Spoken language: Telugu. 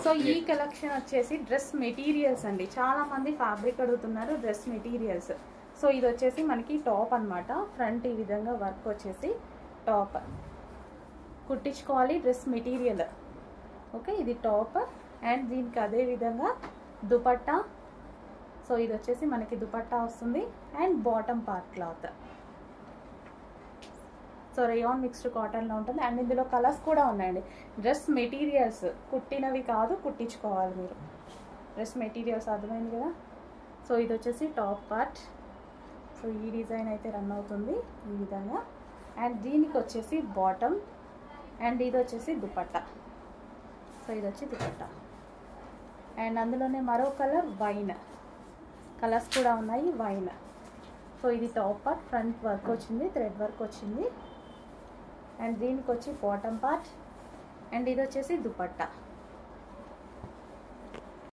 సో ఈ కలెక్షన్ వచ్చేసి డ్రెస్ మెటీరియల్స్ అండి. చాలా మంది ఫ్యాబ్రిక్ అడుగుతున్నారు, డ్రెస్ మెటీరియల్స్. సో ఇది వచ్చేసి మనకి టాప్ అన్నమాట. ఫ్రంట్ ఈ విధంగా వర్క్ వచ్చేసి టాప్ కుట్టించుకోవాలి, డ్రెస్ మెటీరియల్. ఓకే, ఇది టాప్ అండ్ దీనికి అదే విధంగా దుపట్టా. సో ఇది వచ్చేసి మనకి దుపట్టా వస్తుంది and bottom part cloth. So rayon mixed కాటన్లో ఉంటుంది అండ్ ఇందులో కలర్స్ కూడా ఉన్నాయండి. డ్రెస్ మెటీరియల్స్ కుట్టినవి కాదు, కుట్టించుకోవాలి మీరు. డ్రెస్ మెటీరియల్స్ అర్థమైంది కదా. సో ఇది వచ్చేసి టాప్ పార్ట్. సో ఈ డిజైన్ అయితే రన్ అవుతుంది ఈ విధంగా అండ్ దీనికి వచ్చేసి బాటమ్ అండ్ ఇది వచ్చేసి దుపట్టా. సో ఇది వచ్చి దుపట్టా అండ్ అందులోనే మరో కలర్ వైన్. కలర్స్ కూడా ఉన్నాయి, వైన్. సో ఇది టాప్ పార్ట్, ఫ్రంట్ వర్క్ వచ్చింది, థ్రెడ్ వర్క్ వచ్చింది అండ్ దీనికి వచ్చి బాటమ్ పార్ట్ అండ్ ఇది వచ్చేసి దుపట్టా.